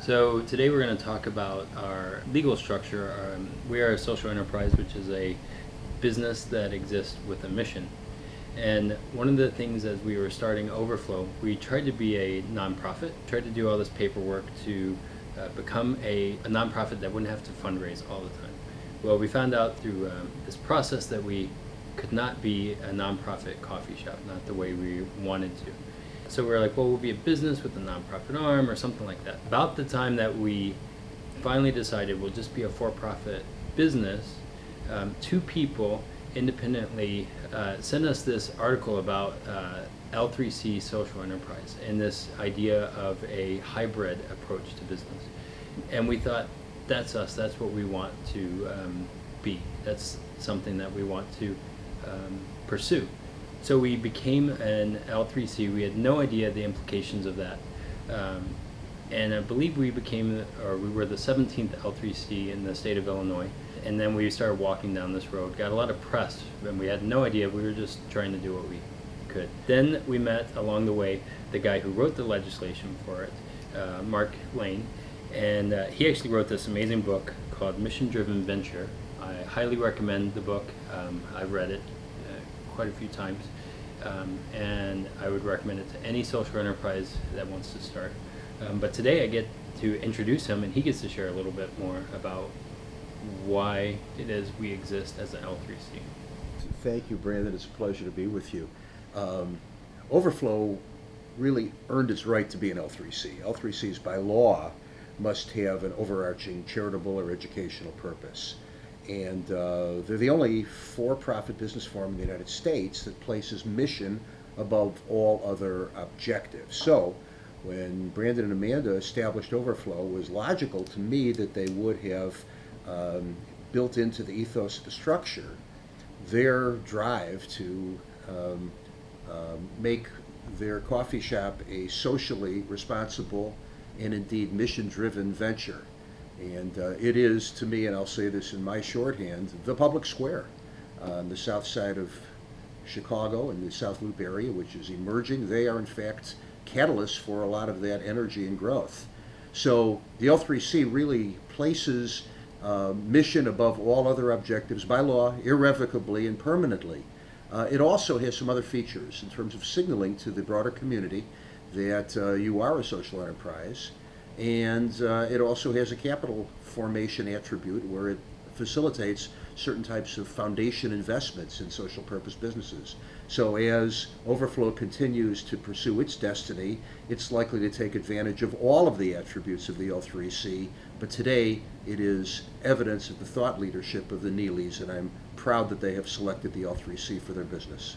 So today we're going to talk about our legal structure. We are a social enterprise, which is a business that exists with a mission. And one of the things as we were starting Overflow, we tried to be a nonprofit, tried to do all this paperwork to become a nonprofit that wouldn't have to fundraise all the time. Well, we found out through this process that we could not be a nonprofit coffee shop, not the way we wanted to. So we were like, well, we'll be a business with a nonprofit arm or something like that. About the time that we finally decided we'll just be a for-profit business, two people independently sent us this article about L3C social enterprise and this idea of a hybrid approach to business. And we thought, that's us, that's what we want to be. That's something that we want to pursue. So we became an L3C. We had no idea the implications of that. And I believe we were the 17th L3C in the state of Illinois. And then we started walking down this road, got a lot of press, and we had no idea. We were just trying to do what we could. Then we met along the way the guy who wrote the legislation for it, Mark Lane. And he actually wrote this amazing book called Mission Driven Venture. I highly recommend the book. I've read it quite a few times, and I would recommend it to any social enterprise that wants to start. But today I get to introduce him, and he gets to share a little bit more about why it is we exist as an L3C. Thank you, Brandon. It's a pleasure to be with you. Overflow really earned its right to be an L3C. L3Cs by law must have an overarching charitable or educational purpose. And they're the only for-profit business forum in the United States that places mission above all other objectives. So when Brandon and Amanda established Overflow, it was logical to me that they would have built into the ethos of the structure their drive to make their coffee shop a socially responsible and indeed mission-driven venture. And it is, to me, and I'll say this in my shorthand, the public square on the south side of Chicago and the South Loop area, which is emerging. They are, in fact, catalysts for a lot of that energy and growth. So the L3C really places mission above all other objectives by law, irrevocably and permanently. It also has some other features in terms of signaling to the broader community that you are a social enterprise. And it also has a capital formation attribute where it facilitates certain types of foundation investments in social purpose businesses. So as Overflow continues to pursue its destiny, it's likely to take advantage of all of the attributes of the L3C, but today it is evidence of the thought leadership of the Neelys, and I'm proud that they have selected the L3C for their business.